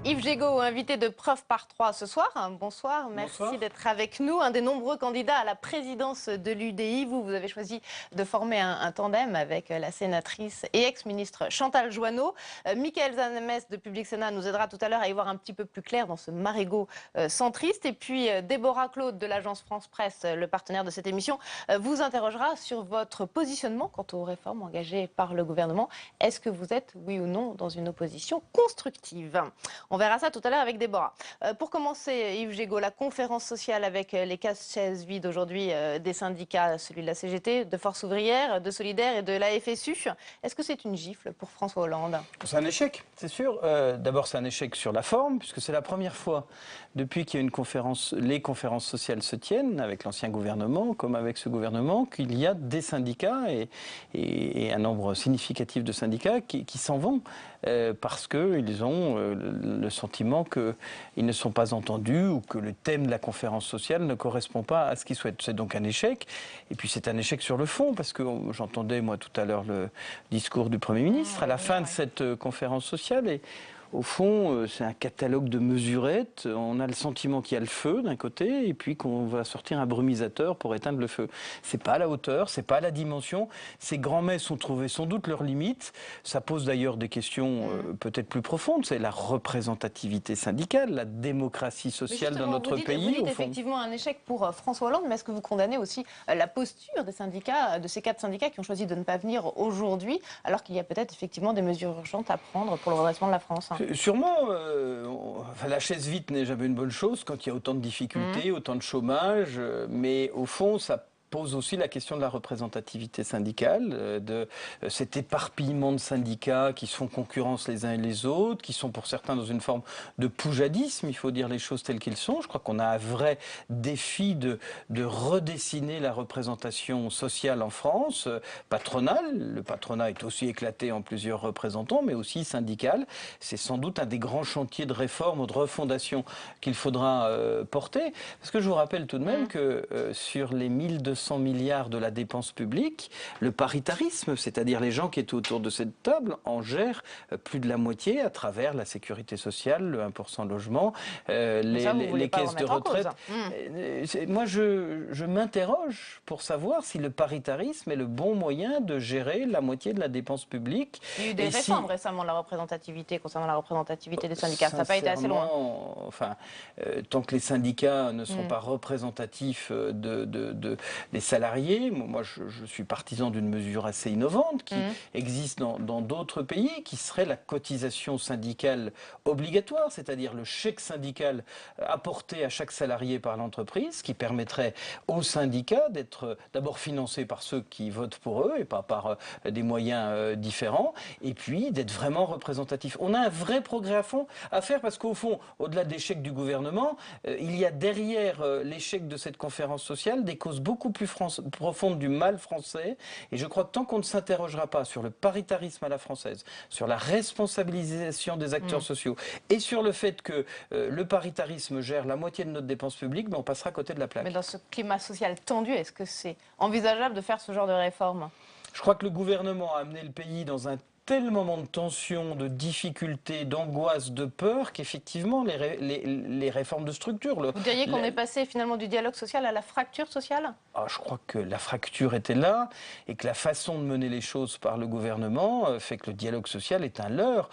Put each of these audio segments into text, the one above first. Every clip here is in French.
Yves Gégaud, invité de Preuve par 3 ce soir. Bonsoir, Bonsoir. merci d'être avec nous. Un des nombreux candidats à la présidence de l'UDI. Vous avez choisi de former un tandem avec la sénatrice et ex-ministre Chantal Joanneau. Mickaël Zanamès de Public Sénat nous aidera tout à l'heure à y voir un petit peu plus clair dans ce marigot centriste. Et puis Déborah Claude de l'agence France Presse, le partenaire de cette émission, vous interrogera sur votre positionnement quant aux réformes engagées par le gouvernement. Est-ce que vous êtes, oui ou non, dans une opposition constructive ? On verra ça tout à l'heure avec Déborah. Pour commencer, Yves Gégaud, la conférence sociale avec les 15 chaises vides aujourd'hui des syndicats, celui de la CGT, de Force ouvrière, de Solidaire et de la FSU. Est-ce que c'est une gifle pour François Hollande ? C'est un échec, c'est sûr. D'abord, c'est un échec sur la forme, puisque c'est la première fois depuis qu'il y a une conférence, les conférences sociales se tiennent avec l'ancien gouvernement, comme avec ce gouvernement, qu'il y a des syndicats et un nombre significatif de syndicats qui s'en vont parce qu'ils ont le sentiment qu'ils ne sont pas entendus ou que le thème de la conférence sociale ne correspond pas à ce qu'ils souhaitent. C'est donc un échec. Et puis c'est un échec sur le fond, parce que j'entendais moi tout à l'heure le discours du Premier ministre à la fin de cette conférence sociale. Et au fond, c'est un catalogue de mesurettes. On a le sentiment qu'il y a le feu d'un côté et puis qu'on va sortir un brumisateur pour éteindre le feu. C'est pas à la hauteur, c'est pas à la dimension. Ces grands messes ont trouvé sans doute leurs limites. Ça pose d'ailleurs des questions peut-être plus profondes. C'est la représentativité syndicale, la démocratie sociale dans notre pays. Vous dites effectivement un échec pour François Hollande, mais est-ce que vous condamnez aussi la posture des syndicats, de ces 4 syndicats qui ont choisi de ne pas venir aujourd'hui, alors qu'il y a peut-être effectivement des mesures urgentes à prendre pour le redressement de la France ? Sûrement, la chaise vide n'est jamais une bonne chose quand il y a autant de difficultés, autant de chômage, mais au fond, ça pose aussi la question de la représentativité syndicale, de cet éparpillement de syndicats qui se font concurrence les uns et les autres, qui sont pour certains dans une forme de poujadisme, il faut dire les choses telles qu'elles sont. Je crois qu'on a un vrai défi de redessiner la représentation sociale en France, patronale. Le patronat est aussi éclaté en plusieurs représentants, mais aussi syndical. C'est sans doute un des grands chantiers de réforme ou de refondation qu'il faudra porter. Parce que je vous rappelle tout de même que sur les 1200 milliards de la dépense publique, le paritarisme, c'est-à-dire les gens qui étaient autour de cette table, en gèrent plus de la moitié à travers la sécurité sociale, le 1% logement, les caisses de retraite. Moi, je m'interroge pour savoir si le paritarisme est le bon moyen de gérer la moitié de la dépense publique. Il y a eu des réformes récemment de la représentativité, concernant la représentativité des syndicats. Ça n'a pas été assez loin. Enfin, tant que les syndicats ne sont pas représentatifs des salariés. Moi, je suis partisan d'une mesure assez innovante qui existe dans d'autres pays, qui serait la cotisation syndicale obligatoire, c'est-à-dire le chèque syndical apporté à chaque salarié par l'entreprise, qui permettrait aux syndicats d'être d'abord financés par ceux qui votent pour eux et pas par des moyens différents, et puis d'être vraiment représentatifs. On a un vrai progrès à faire parce qu'au fond, au-delà de l'échec du gouvernement, il y a derrière l'échec de cette conférence sociale des causes beaucoup plus profonde du mal français, et je crois que tant qu'on ne s'interrogera pas sur le paritarisme à la française, sur la responsabilisation des acteurs sociaux et sur le fait que le paritarisme gère la moitié de notre dépense publique, on passera à côté de la plaque. Mais dans ce climat social tendu, est-ce que c'est envisageable de faire ce genre de réforme ? Je crois que le gouvernement a amené le pays dans un tel moment de tension, de difficulté, d'angoisse, de peur, qu'effectivement, les réformes de structure... Vous diriez qu'on est passé finalement du dialogue social à la fracture sociale ? Je crois que la fracture était là et que la façon de mener les choses par le gouvernement fait que le dialogue social est un leurre.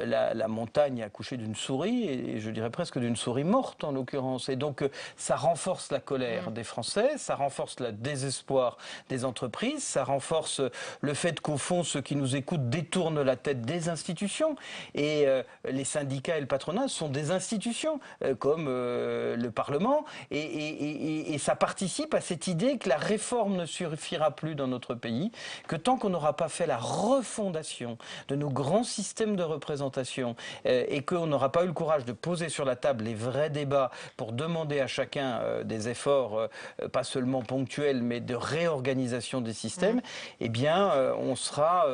La montagne a accouché d'une souris, et je dirais presque d'une souris morte en l'occurrence. Et donc ça renforce la colère des Français, ça renforce le désespoir des entreprises, ça renforce le fait qu'au fond, ceux qui nous écoutent détournent la tête des institutions. Et les syndicats et le patronat sont des institutions, comme le Parlement. Et ça participe à cette idée que la réforme ne suffira plus dans notre pays, que tant qu'on n'aura pas fait la refondation de nos grands systèmes de représentation et qu'on n'aura pas eu le courage de poser sur la table les vrais débats pour demander à chacun des efforts, pas seulement ponctuels, mais de réorganisation des systèmes, eh bien, on sera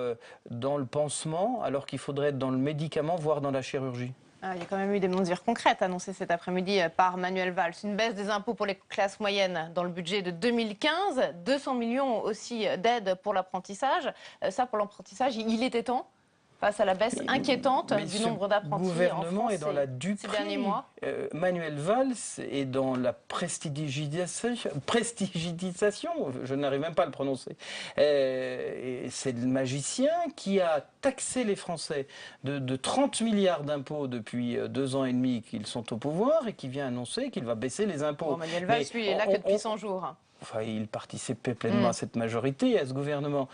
dans le pansement alors qu'il faudrait être dans le médicament, voire dans la chirurgie. Il y a quand même eu des mesures concrètes annoncées cet après-midi par Manuel Valls. Une baisse des impôts pour les classes moyennes dans le budget de 2015, 200 millions aussi d'aides pour l'apprentissage. Ça, pour l'apprentissage, il était temps ? face à la baisse inquiétante mais du ce nombre d'apprentis en gouvernement France est dans la ces derniers duperie. mois. Manuel Valls est dans la prestidigisation, je n'arrive même pas à le prononcer. C'est le magicien qui a taxé les Français de 30 milliards d'impôts depuis 2 ans et demi qu'ils sont au pouvoir et qui vient annoncer qu'il va baisser les impôts. Bon, Manuel Valls, lui, est là que depuis 100 jours. Enfin, il participait pleinement à cette majorité et à ce gouvernement.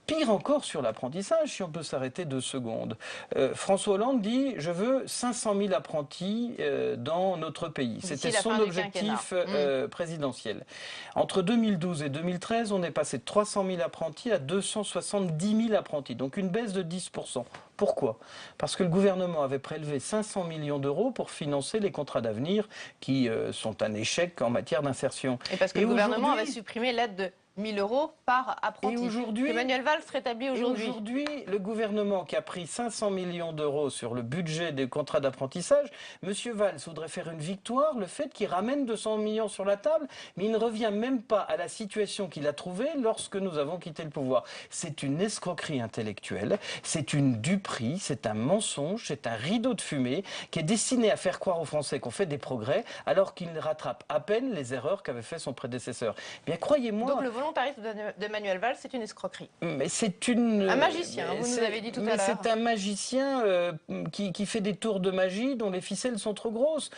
Pire encore sur l'apprentissage, si on peut s'arrêter 2 secondes. François Hollande dit « Je veux 500 000 apprentis dans notre pays ». C'était son objectif présidentiel. Entre 2012 et 2013, on est passé de 300 000 apprentis à 270 000 apprentis, donc une baisse de 10%. Pourquoi? Parce que le gouvernement avait prélevé 500 millions d'euros pour financer les contrats d'avenir qui sont un échec en matière d'insertion. Et parce que le gouvernement avait supprimé l'aide de 1 000 € par apprenti. Et aujourd'hui, Emmanuel Valls rétablit aujourd'hui. Aujourd'hui, le gouvernement qui a pris 500 millions d'euros sur le budget des contrats d'apprentissage, M. Valls voudrait faire une victoire, le fait qu'il ramène 200 millions sur la table, mais il ne revient même pas à la situation qu'il a trouvée lorsque nous avons quitté le pouvoir. C'est une escroquerie intellectuelle, c'est une duperie, c'est un mensonge, c'est un rideau de fumée qui est destiné à faire croire aux Français qu'on fait des progrès alors qu'il rattrape à peine les erreurs qu'avait fait son prédécesseur. Bien, croyez-moi... Donc le volontarisme de Manuel Valls, c'est une escroquerie. Mais c'est un magicien, vous nous avez dit tout à l'heure. C'est un magicien qui fait des tours de magie dont les ficelles sont trop grosses.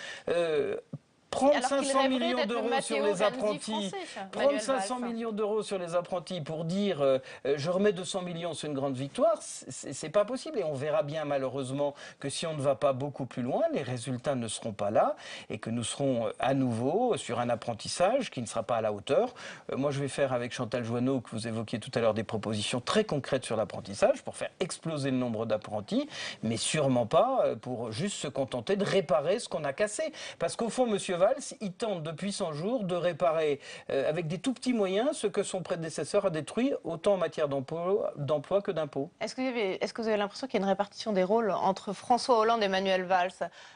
Prendre 500 millions d'euros sur les apprentis, prendre 500 millions d'euros sur les apprentis pour dire je remets 200 millions, c'est une grande victoire, c'est pas possible. Et on verra bien malheureusement que si on ne va pas beaucoup plus loin, les résultats ne seront pas là et que nous serons à nouveau sur un apprentissage qui ne sera pas à la hauteur. Moi, je vais faire avec Chantal Joanneau, que vous évoquiez tout à l'heure, des propositions très concrètes sur l'apprentissage pour faire exploser le nombre d'apprentis, mais sûrement pas pour juste se contenter de réparer ce qu'on a cassé. Parce qu'au fond, monsieur Valls, il tente depuis 100 jours de réparer avec des tout petits moyens ce que son prédécesseur a détruit, autant en matière d'emploi que d'impôts. Est-ce que vous avez l'impression qu'il y a une répartition des rôles entre François Hollande et Manuel Valls?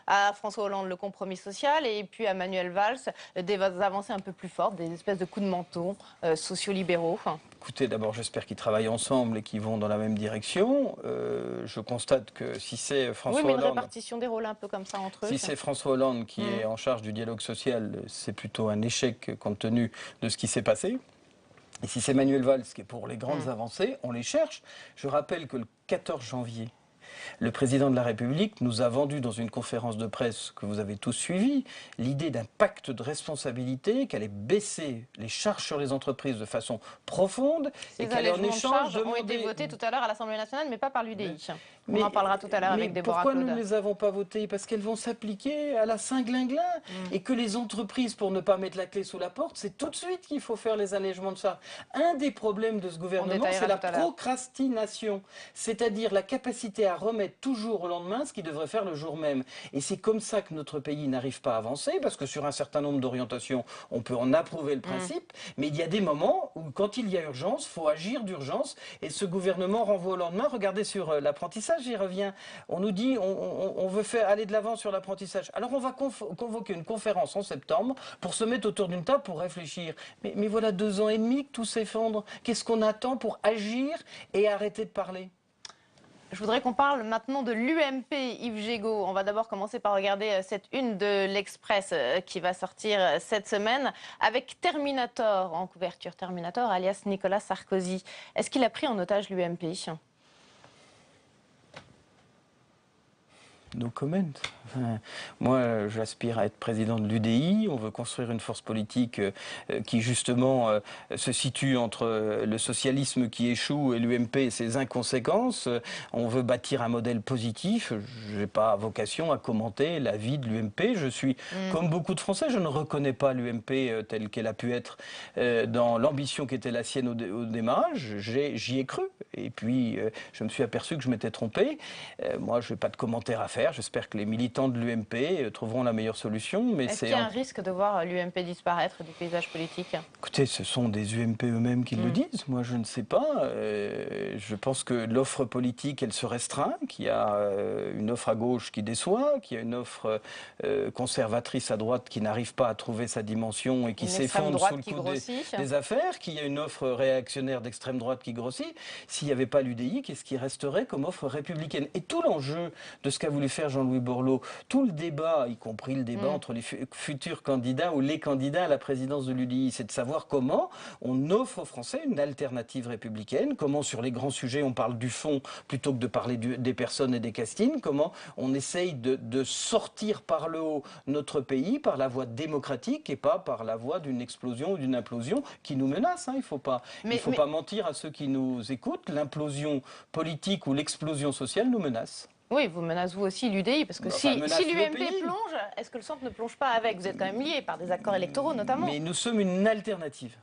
À François Hollande, le compromis social, et puis à Manuel Valls, des avancées un peu plus fortes, des espèces de coups de menton sociolibéraux. Écoutez, d'abord, j'espère qu'ils travaillent ensemble et qu'ils vont dans la même direction. Je constate que si c'est François Hollande... Oui, mais une répartition des rôles un peu comme ça entre eux. Si c'est François Hollande qui est en charge du dialogue social, c'est plutôt un échec compte tenu de ce qui s'est passé. Et si c'est Manuel Valls qui est pour les grandes avancées, on les cherche. Je rappelle que le 14 janvier, le président de la République nous a vendu dans une conférence de presse que vous avez tous suivie l'idée d'un pacte de responsabilité, qu'elle allait baisser les charges sur les entreprises de façon profonde et qu'elle en échange ont été votés tout à l'heure à l'Assemblée nationale, mais pas par l'UDI. On en parlera tout à l'heure avec Déborah Claude. Pourquoi nous ne les avons pas votées? Parce qu'elles vont s'appliquer à la Saint-Glinglin et que les entreprises, pour ne pas mettre la clé sous la porte, c'est tout de suite qu'il faut faire les allègements de charges. Un des problèmes de ce gouvernement, c'est la procrastination, c'est-à-dire la capacité à remettre toujours au lendemain ce qu'il devrait faire le jour même. Et c'est comme ça que notre pays n'arrive pas à avancer, parce que sur un certain nombre d'orientations, on peut en approuver le principe, mais il y a des moments où, quand il y a urgence, il faut agir d'urgence, et ce gouvernement renvoie au lendemain. Regardez sur l'apprentissage, j'y reviens. On nous dit on veut faire aller de l'avant sur l'apprentissage. Alors on va convoquer une conférence en septembre pour se mettre autour d'une table pour réfléchir. Mais voilà 2 ans et demi que tout s'effondre. Qu'est-ce qu'on attend pour agir et arrêter de parler? Je voudrais qu'on parle maintenant de l'UMP, Yves Gégaud. On va d'abord commencer par regarder cette une de l'Express qui va sortir cette semaine avec Terminator en couverture. Terminator alias Nicolas Sarkozy. Est-ce qu'il a pris en otage l'UMP ? No comment. Moi, j'aspire à être président de l'UDI. On veut construire une force politique qui, justement, se situe entre le socialisme qui échoue et l'UMP et ses inconséquences. On veut bâtir un modèle positif. Je n'ai pas vocation à commenter la vie de l'UMP. Je suis, comme beaucoup de Français, je ne reconnais pas l'UMP telle qu'elle a pu être dans l'ambition qui était la sienne au démarrage. J'y ai cru. Et puis, je me suis aperçu que je m'étais trompé. Moi, je n'ai pas de commentaire à faire. J'espère que les militants de l'UMP trouveront la meilleure solution. Est-ce qu'il y a un risque de voir l'UMP disparaître du paysage politique ? Écoutez, ce sont des UMP eux-mêmes qui le disent. Moi, je ne sais pas. Je pense que l'offre politique, elle se restreint, qu'il y a une offre à gauche qui déçoit, qu'il y a une offre conservatrice à droite qui n'arrive pas à trouver sa dimension et qui s'effondre sous le coup des affaires, qu'il y a une offre réactionnaire d'extrême droite qui grossit. S'il s'il n'y avait pas l'UDI, qu'est-ce qui resterait comme offre républicaine? Et tout l'enjeu de ce qu'a voulu faire Jean-Louis Borloo, tout le débat, y compris le débat entre les futurs candidats ou les candidats à la présidence de l'UDI, c'est de savoir comment on offre aux Français une alternative républicaine, comment sur les grands sujets on parle du fond plutôt que de parler des personnes et des castings, comment on essaye de sortir par le haut notre pays par la voie démocratique et pas par la voie d'une explosion ou d'une implosion qui nous menace. Hein. Il ne faut pas mentir à ceux qui nous écoutent, l'implosion politique ou l'explosion sociale nous menace. Oui, vous menacez vous aussi l'UDI, parce que si l'UMP plonge, est-ce que le centre ne plonge pas avec? Vous êtes quand même liés par des accords électoraux notamment. Mais nous sommes une alternative.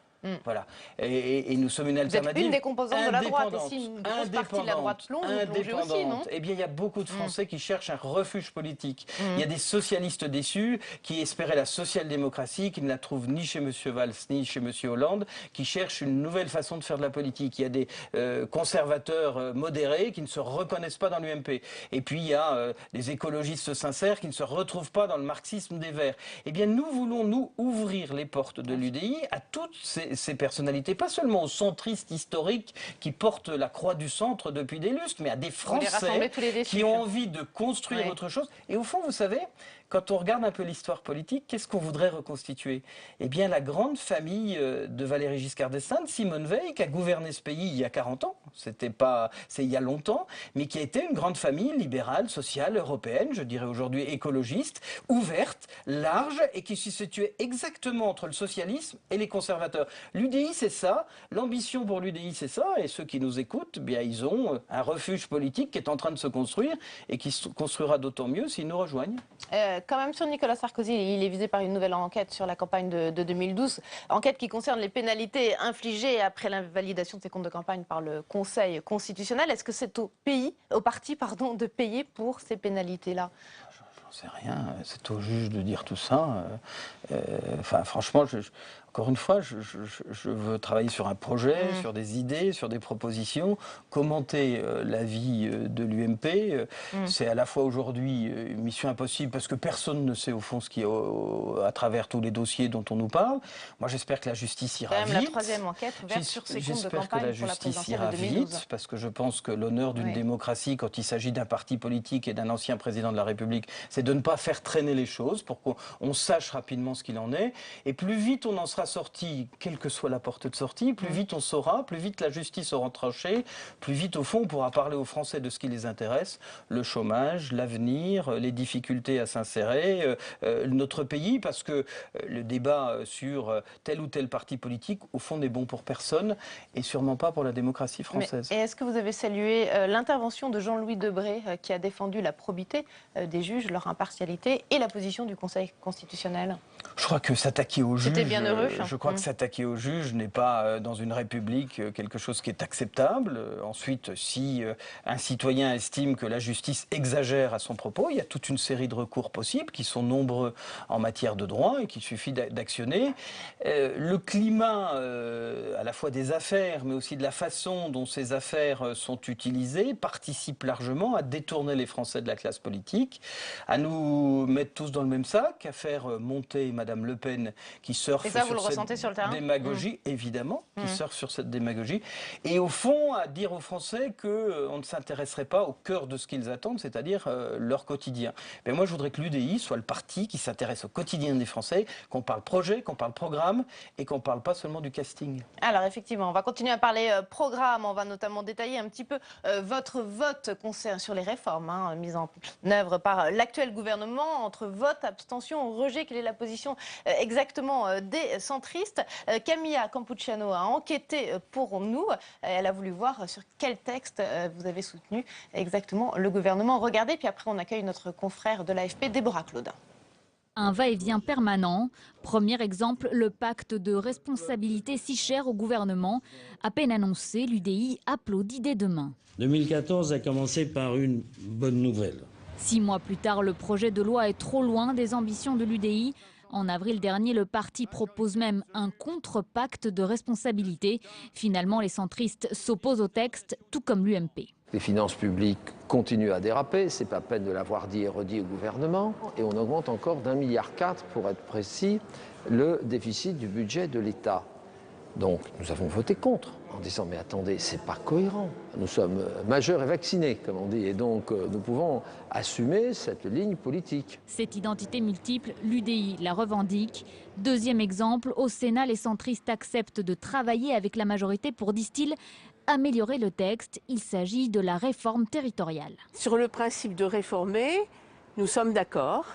Voilà. Et nous sommes une alternative. Vous êtes une des composantes de la droite. Et si une grosse partie de la droite plonge, vous plongez aussi, non? Eh bien, il y a beaucoup de Français qui cherchent un refuge politique. Il y a des socialistes déçus qui espéraient la social-démocratie, qui ne la trouvent ni chez M. Valls ni chez M. Hollande, qui cherchent une nouvelle façon de faire de la politique. Il y a des conservateurs modérés qui ne se reconnaissent pas dans l'UMP. Et puis, il y a des écologistes sincères qui ne se retrouvent pas dans le marxisme des Verts. Eh bien, nous voulons, nous, ouvrir les portes de l'UDI à toutes ces personnalités, pas seulement aux centristes historiques qui portent la croix du centre depuis des lustres, mais à des Français qui ont envie de construire autre chose. Et au fond, vous savez, quand on regarde un peu l'histoire politique, qu'est-ce qu'on voudrait reconstituer? Eh bien, la grande famille de Valéry Giscard d'Estaing, de Simone Veil, qui a gouverné ce pays il y a 40 ans, c'est il y a longtemps, mais qui a été une grande famille libérale, sociale, européenne, je dirais aujourd'hui écologiste, ouverte, large, et qui se situait exactement entre le socialisme et les conservateurs. L'UDI, c'est ça, l'ambition pour l'UDI, c'est ça, et ceux qui nous écoutent, bien, ils ont un refuge politique qui est en train de se construire, et qui se construira d'autant mieux s'ils nous rejoignent. Quand même sur Nicolas Sarkozy, il est visé par une nouvelle enquête sur la campagne de 2012, enquête qui concerne les pénalités infligées après l'invalidation de ses comptes de campagne par le Conseil constitutionnel. Est-ce que c'est au parti de payer pour ces pénalités-là? J'en sais rien, c'est au juge de dire tout ça. Franchement, encore une fois, je veux travailler sur un projet, sur des idées, sur des propositions, commenter l'avis de l'UMP. C'est à la fois aujourd'hui une mission impossible parce que personne ne sait au fond ce qui est à travers tous les dossiers dont on nous parle. Moi, j'espère que la justice ira vite. La troisième enquête ouverte sur ces comptes de campagne pour la présidentielle de 2012. Parce que je pense que l'honneur d'une démocratie, quand il s'agit d'un parti politique et d'un ancien président de la République, c'est de ne pas faire traîner les choses pour qu'on sache rapidement ce qu'il en est. Et plus vite on en sera sorti, quelle que soit la porte de sortie, plus vite on saura, plus vite la justice aura tranché, plus vite au fond on pourra parler aux Français de ce qui les intéresse, le chômage, l'avenir, les difficultés à s'insérer, notre pays, parce que le débat sur tel ou tel parti politique, au fond, n'est bon pour personne et sûrement pas pour la démocratie française. Et est-ce que vous avez salué l'intervention de Jean-Louis Debré qui a défendu la probité des juges, leur impartialité et la position du Conseil constitutionnel? Je crois que s'attaquer aux juges, c'était bien heureux. Je crois que s'attaquer aux juges n'est pas dans une république quelque chose qui est acceptable. Ensuite, si un citoyen estime que la justice exagère à son propos, il y a toute une série de recours possibles qui sont nombreux en matière de droit et qu'il suffit d'actionner. Le climat à la fois des affaires mais aussi de la façon dont ces affaires sont utilisées participe largement à détourner les Français de la classe politique, à nous mettre tous dans le même sac, à faire monter Madame Le Pen qui surfe sur cette démagogie, évidemment, qui surfe sur cette démagogie, et au fond à dire aux Français qu'on ne s'intéresserait pas au cœur de ce qu'ils attendent, c'est-à-dire leur quotidien. Mais moi je voudrais que l'UDI soit le parti qui s'intéresse au quotidien des Français, qu'on parle projet, qu'on parle programme et qu'on ne parle pas seulement du casting. Alors effectivement, on va continuer à parler programme, on va notamment détailler un petit peu votre vote sur les réformes mises en œuvre par l'actuel gouvernement, entre vote, abstention, rejet. Quelle est la position exactement des centristes? Camilla Campucciano a enquêté pour nous. Elle a voulu voir sur quel texte vous avez soutenu exactement le gouvernement. Regardez, puis après on accueille notre confrère de l'AFP, Déborah Claude. Un va-et-vient permanent. Premier exemple, le pacte de responsabilité si cher au gouvernement. À peine annoncé, l'UDI applaudit dès demain. 2014 a commencé par une bonne nouvelle. 6 mois plus tard, le projet de loi est trop loin des ambitions de l'UDI. En avril dernier, le parti propose même un contre-pacte de responsabilité. Finalement, les centristes s'opposent au texte, tout comme l'UMP. Les finances publiques continuent à déraper, c'est pas peine de l'avoir dit et redit au gouvernement. Et on augmente encore d'1,4 milliard, pour être précis, le déficit du budget de l'État. Donc nous avons voté contre, en disant mais attendez, c'est pas cohérent. Nous sommes majeurs et vaccinés, comme on dit, et donc nous pouvons assumer cette ligne politique. Cette identité multiple, l'UDI la revendique. Deuxième exemple, au Sénat, les centristes acceptent de travailler avec la majorité pour, disent-ils, améliorer le texte. Il s'agit de la réforme territoriale. Sur le principe de réformer, nous sommes d'accord.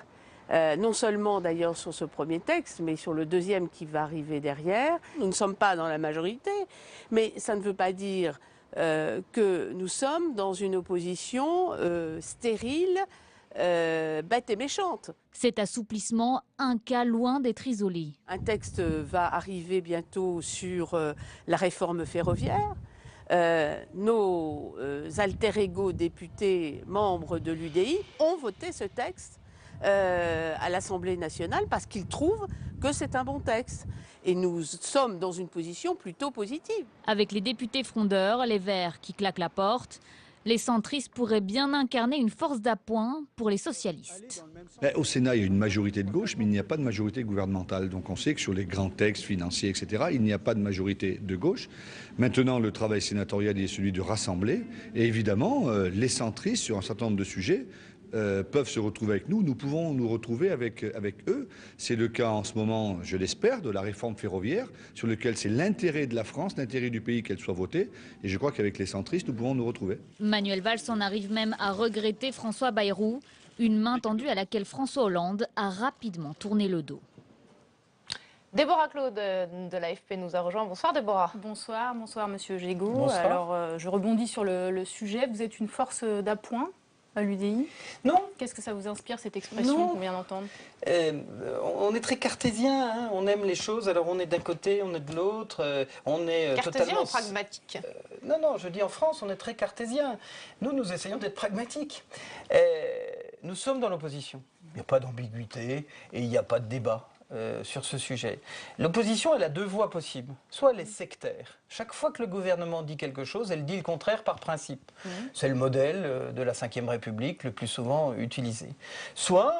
Non seulement d'ailleurs sur ce premier texte, mais sur le deuxième qui va arriver derrière. Nous ne sommes pas dans la majorité, mais ça ne veut pas dire que nous sommes dans une opposition stérile, bête et méchante. Cet assouplissement, un cas loin d'être isolé. Un texte va arriver bientôt sur la réforme ferroviaire. Nos alter ego députés membres de l'UDI ont voté ce texte à l'Assemblée nationale parce qu'ils trouvent que c'est un bon texte. Et nous sommes dans une position plutôt positive. Avec les députés frondeurs, les Verts qui claquent la porte, les centristes pourraient bien incarner une force d'appoint pour les socialistes. Au Sénat, il y a une majorité de gauche, mais il n'y a pas de majorité gouvernementale. Donc on sait que sur les grands textes financiers, etc., il n'y a pas de majorité de gauche. Maintenant, le travail sénatorial est celui de rassembler. Et évidemment, les centristes, sur un certain nombre de sujets, peuvent se retrouver avec nous, nous pouvons nous retrouver avec eux. C'est le cas en ce moment, je l'espère, de la réforme ferroviaire, sur lequel c'est l'intérêt de la France, l'intérêt du pays qu'elle soit votée. Et je crois qu'avec les centristes, nous pouvons nous retrouver. Manuel Valls en arrive même à regretter François Bayrou, une main tendue à laquelle François Hollande a rapidement tourné le dos. Déborah Claude de l'AFP nous a rejoint. Bonsoir Déborah. Bonsoir, bonsoir Monsieur Gégaud. Bonsoir. Alors je rebondis sur le sujet. Vous êtes une force d'appoint à l'UDI? Non. Qu'est-ce que ça vous inspire, cette expression qu'on vient d'entendre? On est très cartésien, hein, on aime les choses, alors on est d'un côté, on est de l'autre, on est Cartésien totalement... ou pragmatique? Non, je dis en France, on est très cartésien. Nous essayons d'être pragmatiques. Nous sommes dans l'opposition. Il n'y a pas d'ambiguïté et il n'y a pas de débat. Sur ce sujet. L'opposition, elle a deux voies possibles. Soit elle est sectaire. Chaque fois que le gouvernement dit quelque chose, elle dit le contraire par principe. C'est le modèle de la Ve République le plus souvent utilisé. Soit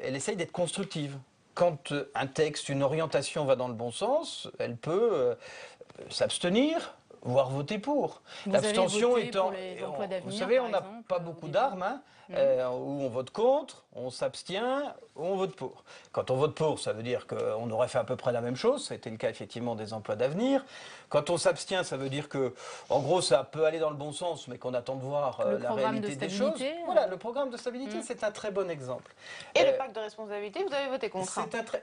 elle essaye d'être constructive. Quand un texte, une orientation va dans le bon sens, elle peut s'abstenir, voire voter pour. L'abstention étant... Vous savez, on n'a pas beaucoup d'armes, hein, où on vote contre, on s'abstient, ou on vote pour. Quand on vote pour, ça veut dire qu'on aurait fait à peu près la même chose, c'était le cas effectivement des emplois d'avenir. Quand on s'abstient, ça veut dire que, en gros, ça peut aller dans le bon sens, mais qu'on attend de voir la réalité des choses. Voilà, le programme de stabilité, c'est un très bon exemple. Et le pacte de responsabilité, vous avez voté contre.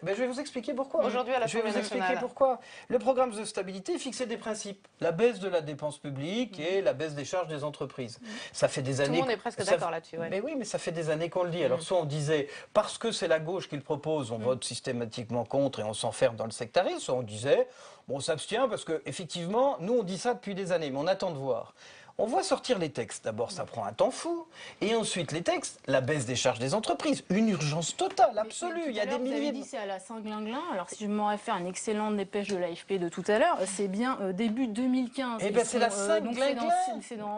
Je vais vous expliquer pourquoi. Aujourd'hui à l'Assemblée nationale. Je vais vous expliquer pourquoi. Le programme de stabilité fixait des principes. La baisse de la dépense publique et la baisse des charges des entreprises. Ça fait des années... Tout le monde est presque d'accord là-dessus. Ouais. Mais oui, mais ça fait des années qu'on le dit. Alors soit on disait, parce que c'est la gauche qui le propose, on vote systématiquement contre et on s'enferme dans le sectarisme, soit on disait, bon, on s'abstient parce qu'effectivement, nous on dit ça depuis des années, mais on attend de voir. On voit sortir les textes. D'abord, ça prend un temps fou. Et ensuite, les textes, la baisse des charges des entreprises. Une urgence totale, absolue. Il y a des milliers... Vous avez dit c'est à la Saint-Glinglin. Alors, si je m'en réfère à une excellente dépêche de l'AFP de tout à l'heure, c'est bien début 2015. Eh bien, c'est la Saint-Glinglin.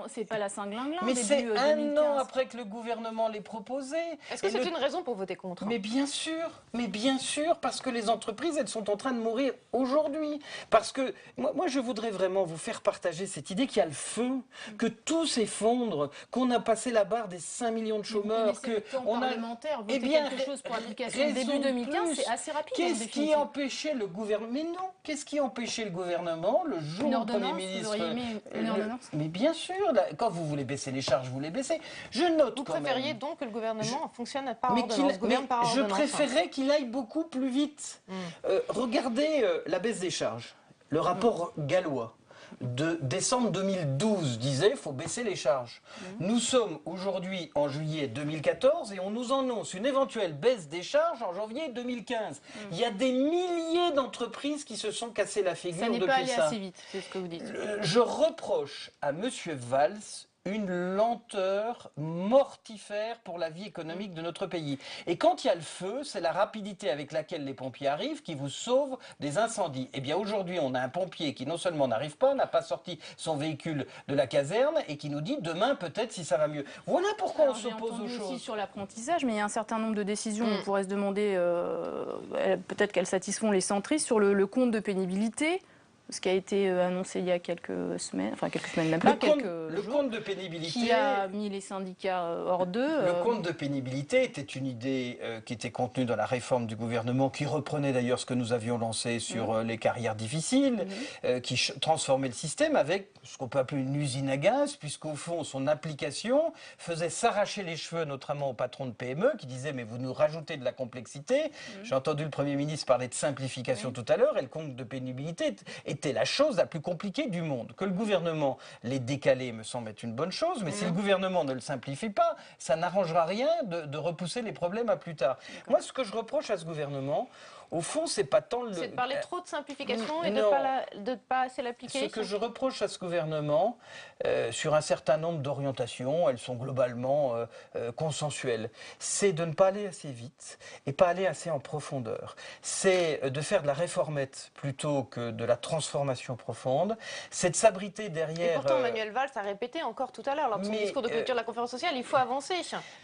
C'est pas la Saint-Glinglin. Mais c'est un an après que le gouvernement l'ait proposé. Est-ce que c'est une raison pour voter contre? Mais bien sûr, parce que les entreprises, elles sont en train de mourir aujourd'hui. Parce que, moi, je voudrais vraiment vous faire partager cette idée qu'il y a le feu, que tout s'effondre, qu'on a passé la barre des 5 millions de chômeurs, qu'on a voté quelque chose pour application début 2015, c'est assez rapide. Qu'est-ce qui empêchait le gouvernement? Mais non, qu'est-ce qui empêchait le gouvernement le jour où le Premier ministre... Une ordonnance. Mais bien sûr, quand vous voulez baisser les charges, vous les baissez. Je note vous quand même... Vous préfériez donc que le gouvernement fonctionne par ordonnance, je préférerais qu'il aille beaucoup plus vite. Regardez la baisse des charges. Le rapport gallois de décembre 2012 disait qu'il faut baisser les charges. Nous sommes aujourd'hui en juillet 2014 et on nous annonce une éventuelle baisse des charges en janvier 2015. Il y a des milliers d'entreprises qui se sont cassées la figure depuis ça. Ça n'est pas allé assez vite, c'est ce que vous dites. Je reproche à M. Valls une lenteur mortifère pour la vie économique de notre pays. Et quand il y a le feu, c'est la rapidité avec laquelle les pompiers arrivent qui vous sauve des incendies. Eh bien aujourd'hui, on a un pompier qui non seulement n'arrive pas, n'a pas sorti son véhicule de la caserne et qui nous dit demain peut-être si ça va mieux. Voilà pourquoi on s'oppose aux choses. Aussi sur l'apprentissage, mais il y a un certain nombre de décisions, on pourrait se demander peut-être qu'elles satisfont les centristes sur le compte de pénibilité. ce qui a été annoncé il y a quelques semaines même pas, Le compte de pénibilité... qui a mis les syndicats hors d'eux. Le compte de pénibilité était une idée qui était contenue dans la réforme du gouvernement, qui reprenait d'ailleurs ce que nous avions lancé sur les carrières difficiles, qui transformait le système avec ce qu'on peut appeler une usine à gaz, puisqu'au fond, son application faisait s'arracher les cheveux, notamment aux patrons de PME, qui disaient « mais vous nous rajoutez de la complexité ». J'ai entendu le Premier ministre parler de simplification tout à l'heure, et le compte de pénibilité était la chose la plus compliquée du monde. Que le gouvernement l'ait décalé me semble être une bonne chose, mais si le gouvernement ne le simplifie pas, ça n'arrangera rien de repousser les problèmes à plus tard. Moi, ce que je reproche à ce gouvernement, au fond, c'est pas tant C'est de parler trop de simplification et non. de pas assez l'appliquer. Ce que je reproche à ce gouvernement, sur un certain nombre d'orientations, elles sont globalement consensuelles, c'est de ne pas aller assez vite et pas aller assez en profondeur. C'est de faire de la réformette plutôt que de la transformation profonde. C'est de s'abriter derrière... Et pourtant, Manuel Valls a répété encore tout à l'heure, lors de son discours de clôture de la conférence sociale, il faut avancer.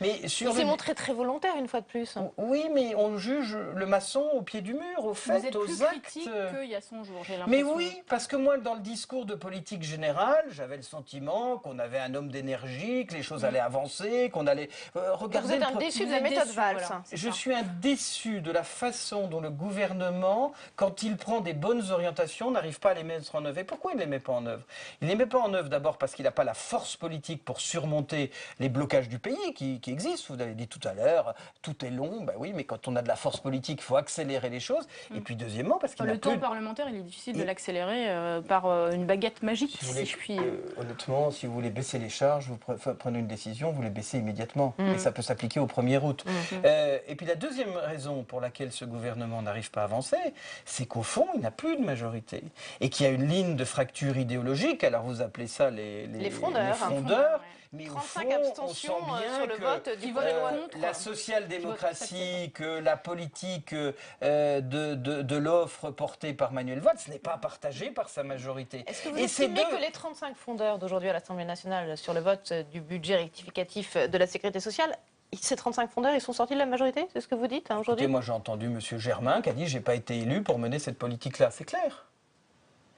Mais il s'est montré très volontaire une fois de plus. Oui, mais on juge le maçon au pied du mur, au fait, Vous êtes aux plus actes. critique qu'il y a 100 jours, j'ai Mais l'impression. oui, parce que moi, dans le discours de politique générale, j'avais le sentiment qu'on avait un homme d'énergie, que les choses allaient avancer, qu'on allait regarder... Vous êtes un déçu de la méthode Valls. Voilà, je suis un déçu de la façon dont le gouvernement, quand il prend des bonnes orientations, n'arrive pas à les mettre en œuvre. Et pourquoi il ne les met pas en œuvre? Il ne les met pas en œuvre d'abord parce qu'il n'a pas la force politique pour surmonter les blocages du pays qui existent. Vous avez dit tout à l'heure, tout est long. Ben oui, mais quand on a de la force politique, il faut accélérer les choses. Et puis deuxièmement, parce qu'il Le temps parlementaire, il est difficile de l'accélérer par une baguette magique, si je puis... Honnêtement, si vous voulez baisser les charges, vous prenez une décision, vous les baissez immédiatement. Et ça peut s'appliquer au 1er août. Et puis la deuxième raison pour laquelle ce gouvernement n'arrive pas à avancer, c'est qu'au fond, il n'a plus de majorité. Et qu'il y a une ligne de fracture idéologique. Alors vous appelez ça les frondeurs. Mais au fond, on sent bien sur le que vote du projet de loi contre. La social-démocratie, que la politique de l'offre portée par Manuel Valls n'est pas partagée par sa majorité. Est-ce que vous estimez que les 35 frondeurs d'aujourd'hui à l'Assemblée nationale sur le vote du budget rectificatif de la sécurité sociale, ces 35 frondeurs, ils sont sortis de la majorité? C'est ce que vous dites aujourd'hui? Moi, j'ai entendu M. Germain qui a dit « j'ai pas été élu pour mener cette politique-là ». C'est clair.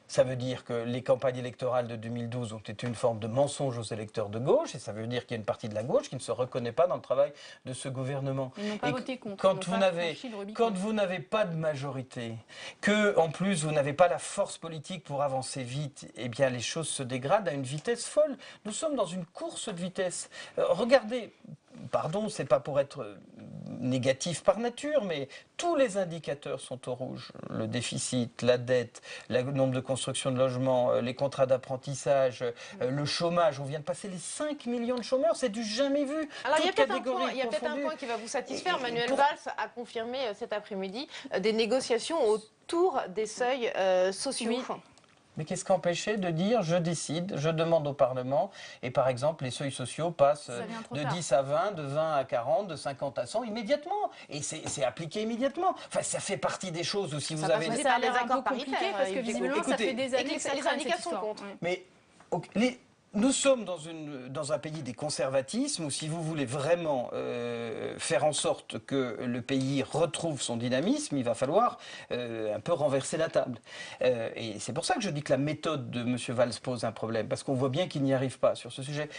Ça veut dire que les campagnes électorales de 2012 ont été une forme de mensonge aux électeurs de gauche, et ça veut dire qu'il y a une partie de la gauche qui ne se reconnaît pas dans le travail de ce gouvernement. Ils n'ont pas voté contre. Quand vous n'avez pas de majorité, que en plus vous n'avez pas la force politique pour avancer vite, eh bien les choses se dégradent à une vitesse folle. Nous sommes dans une course de vitesse. Regardez. Pardon, c'est pas pour être négatif par nature, mais tous les indicateurs sont au rouge. Le déficit, la dette, le nombre de constructions de logements, les contrats d'apprentissage, le chômage. On vient de passer les 5 millions de chômeurs, c'est du jamais vu. Alors il y a peut-être un point qui va vous satisfaire. Manuel Valls a confirmé cet après-midi des négociations autour des seuils sociaux. Oui. Mais qu'est-ce qu'empêchait de dire je décide, je demande au Parlement, et par exemple les seuils sociaux passent de 10 à 20, de 20 à 40, de 50 à 100 immédiatement. Et c'est appliqué immédiatement. Enfin, ça fait partie des choses où si vous avez... Ça a l'air un peu compliqué parce que visiblement ça fait des années que les syndicats sont contre. Mais nous sommes dans un pays des conservatismes où si vous voulez vraiment faire en sorte que le pays retrouve son dynamisme, il va falloir un peu renverser la table. Et c'est pour ça que je dis que la méthode de M. Valls pose un problème, parce qu'on voit bien qu'il n'y arrive pas sur ce sujet.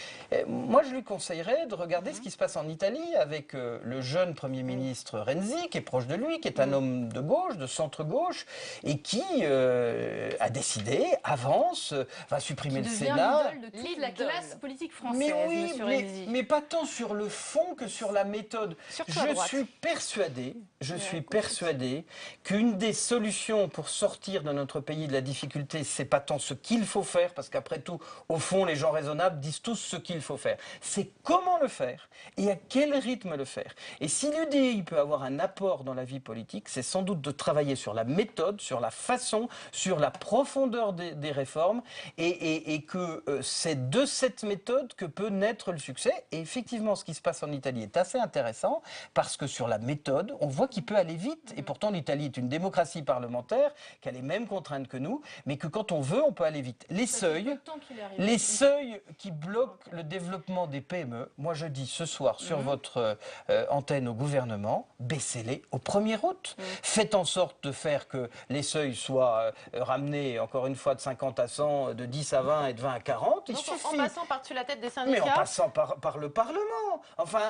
Moi, je lui conseillerais de regarder ce qui se passe en Italie avec le jeune Premier ministre Renzi, qui est proche de lui, qui est un homme de gauche, de centre-gauche, et qui a décidé, avance, va supprimer le Sénat. De la classe politique française, mais oui, mais pas tant sur le fond que sur la méthode. Je suis persuadé qu'une des solutions pour sortir de notre pays de la difficulté, c'est pas tant ce qu'il faut faire, parce qu'après tout, au fond, les gens raisonnables disent tous ce qu'il faut faire. C'est comment le faire et à quel rythme le faire. Et si l'UDI peut avoir un apport dans la vie politique, c'est sans doute de travailler sur la méthode, sur la façon, sur la profondeur des réformes, et que c'est de cette méthode que peut naître le succès. Et effectivement, ce qui se passe en Italie est assez intéressant parce que sur la méthode, on voit qu'il peut aller vite. Et pourtant, l'Italie est une démocratie parlementaire qui a les mêmes contraintes que nous, mais que quand on veut, on peut aller vite. Les seuils qui bloquent le développement des PME, moi je dis ce soir sur votre antenne au gouvernement, baissez-les au 1er août. Faites en sorte de faire que les seuils soient ramenés, encore une fois, de 50 à 100, de 10 à 20 et de 20 à 40. Donc, en passant par-dessus la tête des syndicats. Mais en passant par le Parlement. Enfin,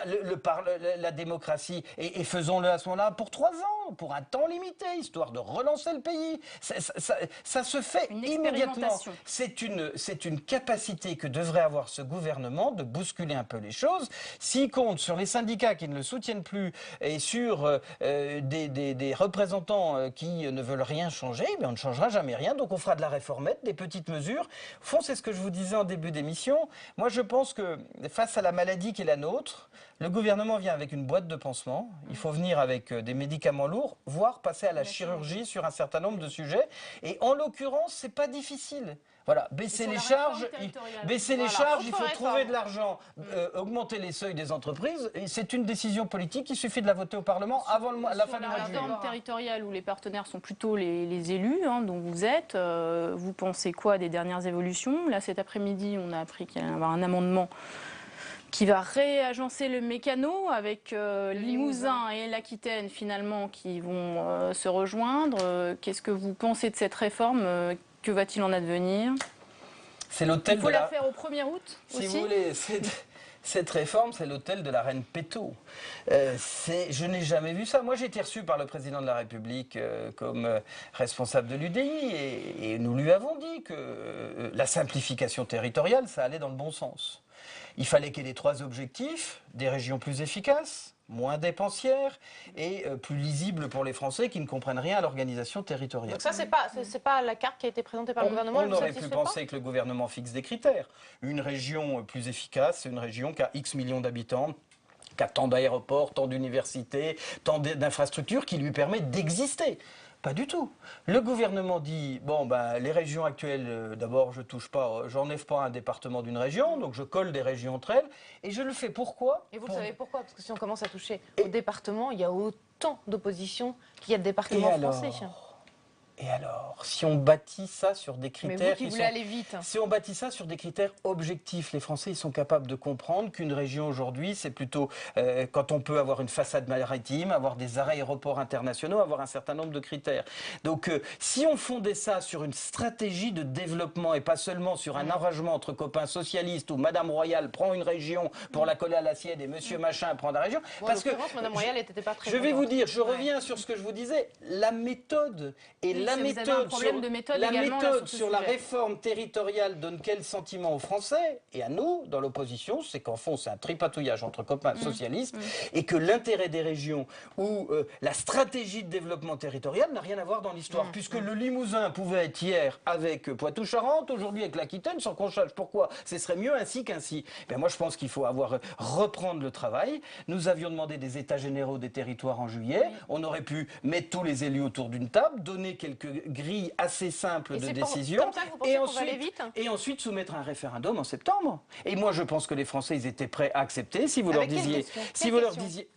la démocratie. Et faisons-le à ce moment-là pour 3 ans, pour un temps limité, histoire de relancer le pays. Ça se fait immédiatement. C'est une capacité que devrait avoir ce gouvernement de bousculer un peu les choses. S'il compte sur les syndicats qui ne le soutiennent plus et sur des représentants qui ne veulent rien changer, on ne changera jamais rien. Donc on fera de la réformette, des petites mesures. Au fond, c'est ce que je vous disais en début d'émission. Moi, je pense que face à la maladie qui est la nôtre, le gouvernement vient avec une boîte de pansement. Il faut venir avec des médicaments lourds, voire passer à la chirurgie sur un certain nombre de sujets. Et en l'occurrence, c'est pas difficile. Voilà, baisser les charges, il faut trouver de l'argent, augmenter les seuils des entreprises. C'est une décision politique, il suffit de la voter au Parlement avant la fin du mois de juillet. La réforme territoriale où les partenaires sont plutôt les élus, dont vous êtes, vous pensez quoi des dernières évolutions? Là, cet après-midi, on a appris qu'il y allait y avoir un amendement qui va réagencer le mécano avec Limousin et l'Aquitaine finalement qui vont se rejoindre. Qu'est-ce que vous pensez de cette réforme? Que va-t-il en advenir? C'est l'hôtel. Il faut la faire au 1er août aussi. Si vous voulez, cette réforme, c'est l'hôtel de la reine Péto. Je n'ai jamais vu ça. Moi, j'ai été reçu par le président de la République comme responsable de l'UDI et nous lui avons dit que la simplification territoriale, ça allait dans le bon sens. Il fallait qu'il y ait les 3 objectifs, des régions plus efficaces, moins dépensières et plus lisibles pour les Français qui ne comprennent rien à l'organisation territoriale. Donc ça, c'est pas la carte qui a été présentée par le gouvernement. On aurait pu penser que le gouvernement fixe des critères. Une région plus efficace, c'est une région qui a X millions d'habitants, qui a tant d'aéroports, tant d'universités, tant d'infrastructures qui lui permettent d'exister. Pas du tout. Le gouvernement dit, les régions actuelles, d'abord, je touche pas, j'enlève pas un département d'une région, donc je colle des régions entre elles, et je le fais pourquoi? Et vous savez pourquoi? Parce que si on commence à toucher au département, il y a autant d'opposition qu'il y a de départements français. Et alors, si on bâtit ça sur des critères... Mais vous qui voulez aller vite. Si on bâtit ça sur des critères objectifs, les Français ils sont capables de comprendre qu'une région aujourd'hui, c'est plutôt quand on peut avoir une façade maritime, avoir des aéroports internationaux, avoir un certain nombre de critères. Donc, si on fondait ça sur une stratégie de développement et pas seulement sur un arrangement entre copains socialistes où Madame Royale prend une région pour la coller à la sienne et Monsieur Machin prend la région... Parce que Madame Royale n'était pas très... Je vais vous dire, je reviens sur ce que je vous disais, la méthode et la méthode sur la réforme territoriale donne quel sentiment aux Français et à nous, dans l'opposition, c'est qu'en fond, c'est un tripatouillage entre copains socialistes et que l'intérêt des régions ou la stratégie de développement territorial n'a rien à voir dans l'histoire. Puisque le Limousin pouvait être hier avec Poitou-Charentes, aujourd'hui avec l'Aquitaine, sans qu'on sache pourquoi. Ce serait mieux ainsi qu'ainsi. Moi, je pense qu'il faut reprendre le travail. Nous avions demandé des états généraux des territoires en juillet. On aurait pu mettre tous les élus autour d'une table, donner quelques grilles assez simples de décision et ensuite soumettre un référendum en septembre. Et moi, je pense que les Français, ils étaient prêts à accepter. Si vous leur disiez,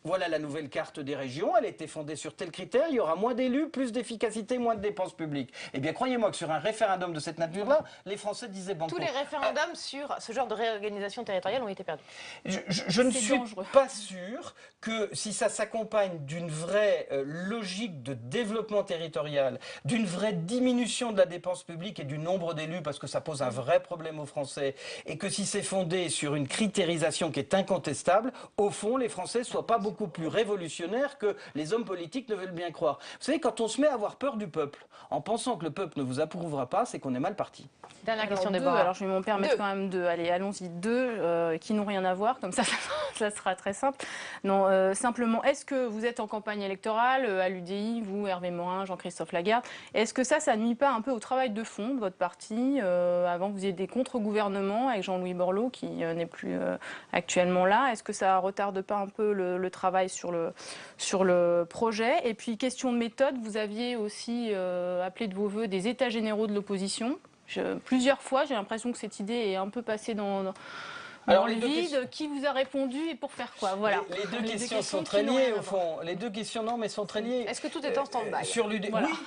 voilà la nouvelle carte des régions, elle a été fondée sur tel critère, il y aura moins d'élus, plus d'efficacité, moins de dépenses publiques. Eh bien, croyez-moi que sur un référendum de cette nature-là, les Français disaient banco. Tous les référendums sur ce genre de réorganisation territoriale ont été perdus. Je ne suis pas sûr que si ça s'accompagne d'une vraie logique de développement territorial, d'une vraie diminution de la dépense publique et du nombre d'élus, parce que ça pose un vrai problème aux Français, et que si c'est fondé sur une critérisation qui est incontestable, au fond, les Français ne soient pas beaucoup plus révolutionnaires que les hommes politiques ne veulent bien croire. Vous savez, quand on se met à avoir peur du peuple, en pensant que le peuple ne vous approuvera pas, c'est qu'on est mal parti. Dernière question des Alors, je vais m'en permettre quand même deux. Allez, allons-y, deux qui n'ont rien à voir, comme ça sera très simple. Non, simplement, est-ce que vous êtes en campagne électorale à l'UDI, vous, Hervé Morin, Jean-Christophe Lagarde, est-ce que ça nuit pas un peu au travail de fond de votre parti? Avant, vous aviez des contre-gouvernements avec Jean-Louis Borloo, qui n'est plus actuellement là. Est-ce que ça retarde pas un peu le travail sur le projet? Et puis, question de méthode, vous aviez aussi appelé de vos voeux des états généraux de l'opposition. Plusieurs fois, j'ai l'impression que cette idée est un peu passée dans Alors, le vide. Qui vous a répondu et pour faire quoi? Voilà. Les deux questions sont très liées, au fond. Les deux questions, non, mais sont très liées. Est-ce que tout est en stand-by? Sur l'UDI, Voilà. oui.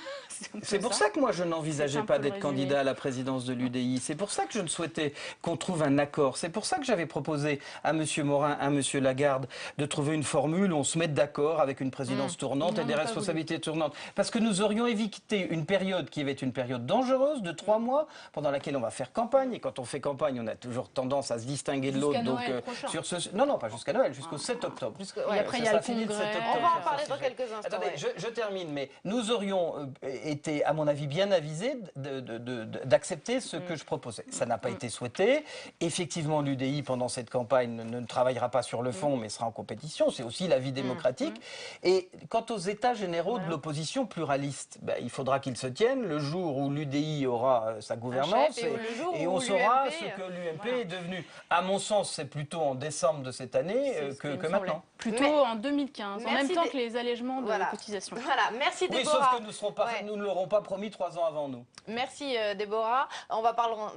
C'est pour ça que moi, je n'envisageais C'est pas un peu d'être le candidat à la présidence de l'UDI. C'est pour ça que je ne souhaitais qu'on trouve un accord. C'est pour ça que j'avais proposé à M. Morin, à M. Lagarde, de trouver une formule où on se mette d'accord avec une présidence tournante et des responsabilités tournantes. Parce que nous aurions évité une période qui va être une période dangereuse de 3 mois, pendant laquelle on va faire campagne. Et quand on fait campagne, on a toujours tendance à se distinguer de l'autre. Donc, sur non, pas jusqu'à Noël, jusqu'au 7 octobre. Et après, il y a le congrès. On va en parler dans quelques instants. Attendez, je termine, mais nous aurions été, à mon avis, bien avisés d'accepter ce que je proposais. Ça n'a pas été souhaité. Effectivement, l'UDI, pendant cette campagne, ne travaillera pas sur le fond, mais sera en compétition. C'est aussi la vie démocratique. Et quant aux états généraux de l'opposition pluraliste, il faudra qu'ils se tiennent le jour où l'UDI aura sa gouvernance et on saura ce que l'UMP est devenu. À mon sens, c'est plutôt en décembre de cette année que maintenant. Plutôt en 2015, en même temps que les allègements de cotisation. Voilà, merci Oui, Déborah. sauf que nous ne l'aurons pas promis 3 ans avant nous. Merci Déborah. On va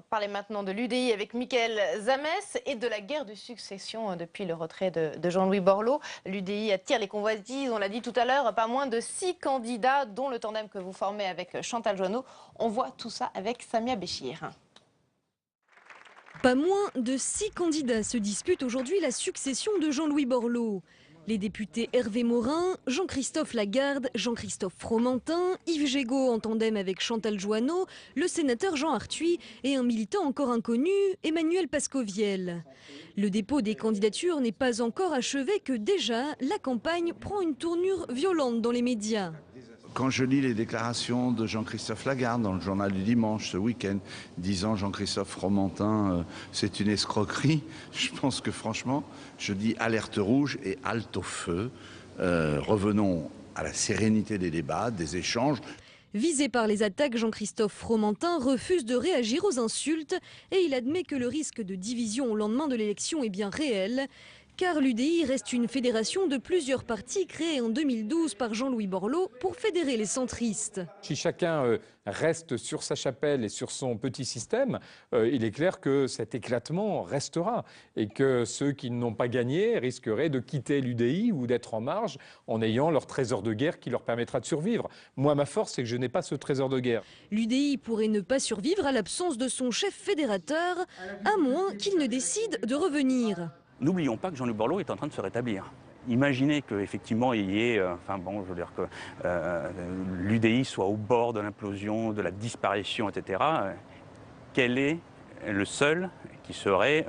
parler maintenant de l'UDI avec Michael Zamès et de la guerre de succession depuis le retrait de Jean-Louis Borloo. L'UDI attire les convoitises, on l'a dit tout à l'heure, pas moins de 6 candidats, dont le tandem que vous formez avec Chantal Joanneau. On voit tout ça avec Samia Béchir. Pas moins de 6 candidats se disputent aujourd'hui la succession de Jean-Louis Borloo. Les députés Hervé Morin, Jean-Christophe Lagarde, Jean-Christophe Fromentin, Yves Jégo en tandem avec Chantal Joanneau, le sénateur Jean Arthuis et un militant encore inconnu, Emmanuel Pascoviel. Le dépôt des candidatures n'est pas encore achevé que déjà la campagne prend une tournure violente dans les médias. Quand je lis les déclarations de Jean-Christophe Lagarde dans le journal du dimanche ce week-end, disant Jean-Christophe Fromentin, c'est une escroquerie, je pense que franchement, je dis alerte rouge et halte au feu. Revenons à la sérénité des débats, des échanges. Visé par les attaques, Jean-Christophe Fromentin refuse de réagir aux insultes et il admet que le risque de division au lendemain de l'élection est bien réel. Car l'UDI reste une fédération de plusieurs partis créée en 2012 par Jean-Louis Borloo pour fédérer les centristes. Si chacun reste sur sa chapelle et sur son petit système, il est clair que cet éclatement restera et que ceux qui n'ont pas gagné risqueraient de quitter l'UDI ou d'être en marge en ayant leur trésor de guerre qui leur permettra de survivre. Moi, ma force, c'est que je n'ai pas ce trésor de guerre. L'UDI pourrait ne pas survivre à l'absence de son chef fédérateur, à moins qu'il ne décide de revenir. N'oublions pas que Jean-Louis Borloo est en train de se rétablir. Imaginez qu'effectivement il y ait, l'UDI soit au bord de l'implosion, de la disparition, etc. Quel est le seul qui serait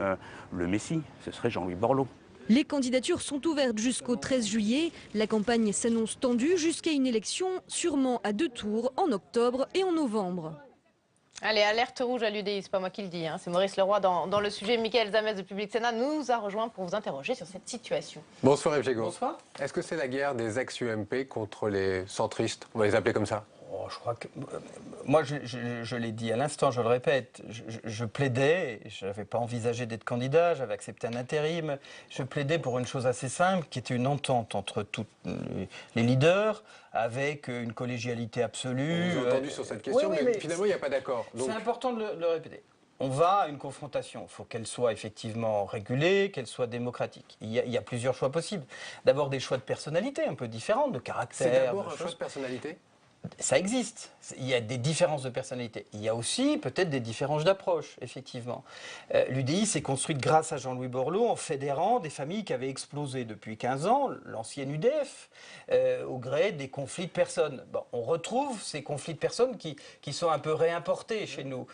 le Messie? Ce serait Jean-Louis Borloo. Les candidatures sont ouvertes jusqu'au 13 juillet. La campagne s'annonce tendue jusqu'à une élection sûrement à 2 tours en octobre et en novembre. Allez, alerte rouge à l'UDI, c'est pas moi qui le dis, c'est Maurice Leroy dans le sujet. Michael Zamès de Public Sénat nous a rejoint pour vous interroger sur cette situation. Bonsoir Yves Jégo. Bonsoir. Est-ce que c'est la guerre des ex-UMP contre les centristes? On va les appeler comme ça. Je crois que moi, je l'ai dit à l'instant, je le répète, je plaidais, je n'avais pas envisagé d'être candidat, j'avais accepté un intérim, je plaidais pour une chose assez simple, qui était une entente entre tous les leaders, avec une collégialité absolue. On vous a entendu sur cette question, oui, mais finalement, il n'y a pas d'accord. C'est important de le répéter. On va à une confrontation. Il faut qu'elle soit effectivement régulée, qu'elle soit démocratique. Il y a plusieurs choix possibles. D'abord des choix de personnalité un peu différents, de caractère. C'est d'abord un choix de personnalité? Ça existe. Il y a des différences de personnalité. Il y a aussi peut-être des différences d'approche, effectivement. L'UDI s'est construite grâce à Jean-Louis Borloo en fédérant des familles qui avaient explosé depuis 15 ans, l'ancienne UDF, au gré des conflits de personnes. Bon, on retrouve ces conflits de personnes qui sont un peu réimportés chez nous.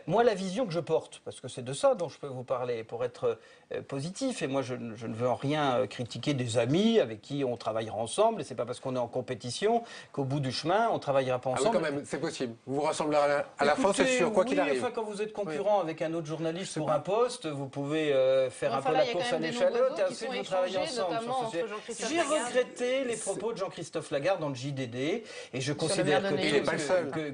Moi, la vision que je porte, parce que c'est de ça dont je peux vous parler, pour être positif, et moi je ne veux en rien critiquer des amis avec qui on travaillera ensemble, et c'est pas parce qu'on est en compétition qu'au bout du chemin, on ne travaillera pas ensemble. Ah oui, quand même, c'est possible. Vous vous ressemblerez à la fin, c'est sûr, quoi qu'il arrive. Enfin, quand vous êtes concurrent avec un autre journaliste pour un poste, vous pouvez faire un peu la course à l'échalote, et ensuite vous travaillez ensemble. J'ai regretté les propos de Jean-Christophe Lagarde dans le JDD, et je considère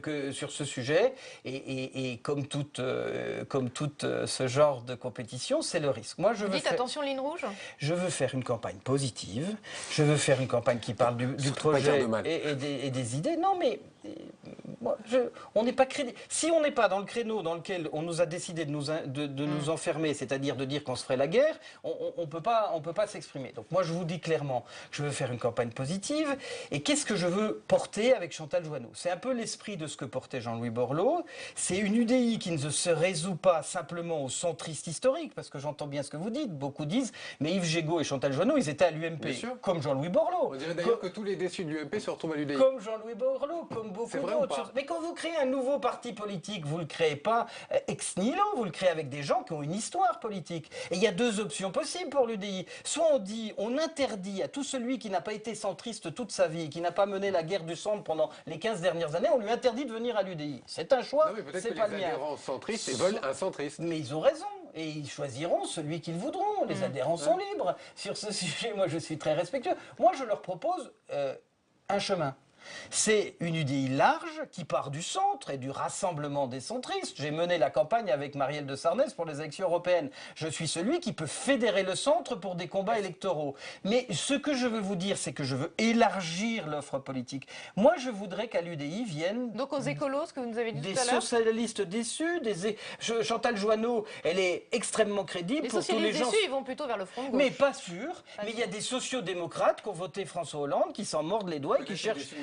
que sur ce sujet, et comme tout ce genre de compétition, c'est le risque. Moi, Dites attention, ligne rouge. Je veux faire une campagne positive, je veux faire une campagne qui parle du projet et des idées. Non, mais On n'est pas crédible. Si on n'est pas dans le créneau dans lequel on nous a décidé de nous enfermer, c'est-à-dire de dire qu'on se ferait la guerre, on peut pas s'exprimer. Donc moi, je vous dis clairement, je veux faire une campagne positive. Et qu'est-ce que je veux porter avec Chantal Joanneau? C'est un peu l'esprit de ce que portait Jean-Louis Borloo. C'est une UDI qui ne se résout pas simplement au centriste historique, parce que j'entends bien ce que vous dites. Beaucoup disent, mais Yves Gégaud et Chantal Joanneau, ils étaient à l'UMP, comme Jean-Louis Borloo. On dirait d'ailleurs que tous les déçus de l'UMP se retrouvent à l'UDI. Comme Jean-Louis Borloo, comme beaucoup d'autres. Mais quand vous créez un nouveau parti politique, vous ne le créez pas ex nihilo, vous le créez avec des gens qui ont une histoire politique. Et il y a deux options possibles pour l'UDI. Soit on interdit à tout celui qui n'a pas été centriste toute sa vie, qui n'a pas mené la guerre du centre pendant les 15 dernières années, on lui interdit de venir à l'UDI. C'est un choix, c'est pas le mien. Les adhérents centristes veulent un centriste. Mais ils ont raison. Et ils choisiront celui qu'ils voudront. Les adhérents sont libres. Sur ce sujet, moi, je suis très respectueux. Moi, je leur propose un chemin. C'est une UDI large qui part du centre et du rassemblement des centristes. J'ai mené la campagne avec Marielle de Sarnez pour les élections européennes. Je suis celui qui peut fédérer le centre pour des combats électoraux. Mais ce que je veux vous dire, c'est que je veux élargir l'offre politique. Moi, je voudrais qu'à l'UDI viennent... Donc aux écolos, ce que vous nous avez dit des tout à l'heure. socialistes déçus, Chantal Joanneau, elle est extrêmement crédible pour tous les gens. Les socialistes déçus, ils vont plutôt vers le front de gauche. Mais pas sûr. Mais il y a des sociodémocrates qui ont voté François Hollande, qui s'en mordent les doigts et qui cherchent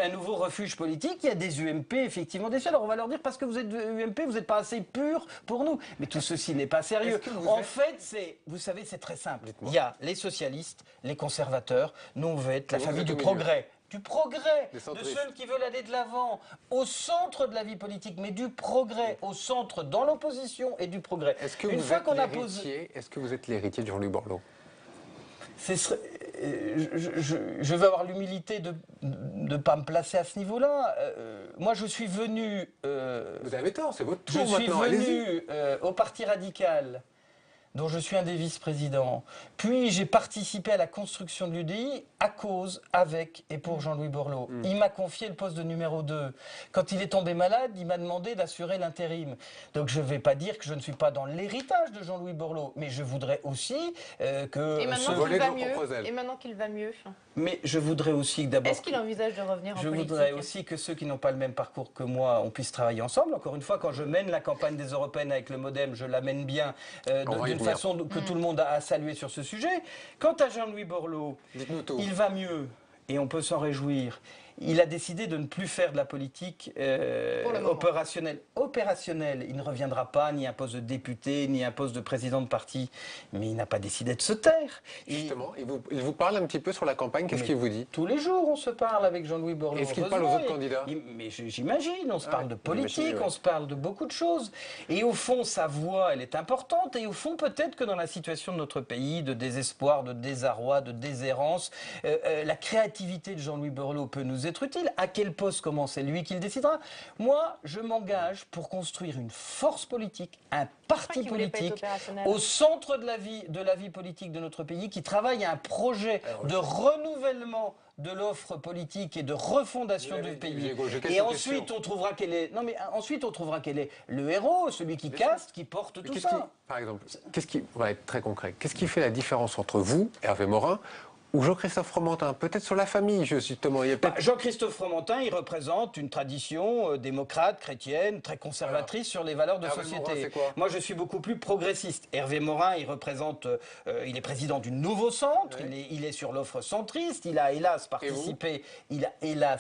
un nouveau refuge politique. Il y a des UMP effectivement déçus. Alors on va leur dire, parce que vous êtes UMP, vous n'êtes pas assez pur pour nous. Mais tout ceci n'est pas sérieux. En fait, vous savez, c'est très simple. Il y a les socialistes, les conservateurs. Nous, on veut être la famille du progrès. Du progrès, de ceux qui veulent aller de l'avant, au centre de la vie politique, mais du progrès, au centre, dans l'opposition, et du progrès. Est-ce que vous êtes l'héritier de Jean-Louis Borloo? Je veux avoir l'humilité de ne pas me placer à ce niveau-là. Moi, je suis venu... vous avez tort, c'est votre tour maintenant. Je suis venu au Parti radical, dont je suis un des vice-présidents. Puis j'ai participé à la construction de l'UDI à cause, avec et pour Jean-Louis Borloo. Il m'a confié le poste de numéro 2. Quand il est tombé malade, il m'a demandé d'assurer l'intérim. Donc je ne vais pas dire que je ne suis pas dans l'héritage de Jean-Louis Borloo, mais je voudrais aussi que... Et maintenant qu'il va mieux. Mais je voudrais aussi que d'abord... Est-ce qu'il envisage de revenir en politique? Je voudrais aussi que ceux qui n'ont pas le même parcours que moi, on puisse travailler ensemble. Encore une fois, quand je mène la campagne des Européennes avec le MoDem, je la mène bien d'une façon que tout le monde a salué sur ce sujet. Quant à Jean-Louis Borloo, il va mieux et on peut s'en réjouir. Il a décidé de ne plus faire de la politique opérationnelle. Il ne reviendra pas ni un poste de député, ni un poste de président de parti. Mais il n'a pas décidé de se taire. Justement, il vous parle un petit peu sur la campagne, qu'est-ce qu'il vous dit? Tous les jours, on se parle avec Jean-Louis Borloo. Est-ce qu'il parle aux autres candidats? Mais j'imagine, on se parle de politique, on se parle de beaucoup de choses. Et au fond, sa voix, elle est importante. Et au fond, peut-être que dans la situation de notre pays, de désespoir, de désarroi, de déshérence, la créativité de Jean-Louis Borloo peut nous être utile. À quel poste, comment, c'est lui qui le décidera. Moi, je m'engage pour construire une force politique, un parti politique au centre de la vie politique de notre pays, qui travaille à un projet de renouvellement de l'offre politique et de refondation du pays. Et ensuite, on trouvera quel est... Non, mais ensuite, on trouvera quel est le héros, celui qui caste, qui porte tout ça. Par exemple, on va être très concret. Qu'est-ce qui fait la différence entre vous, Hervé Morin, ou Jean-Christophe Fromentin, peut-être sur la famille, justement. Jean-Christophe Fromentin, il représente une tradition démocrate, chrétienne, très conservatrice sur les valeurs de société. Moi, je suis beaucoup plus progressiste. Hervé Morin, il représente, il est président du Nouveau Centre, il est sur l'offre centriste, il a hélas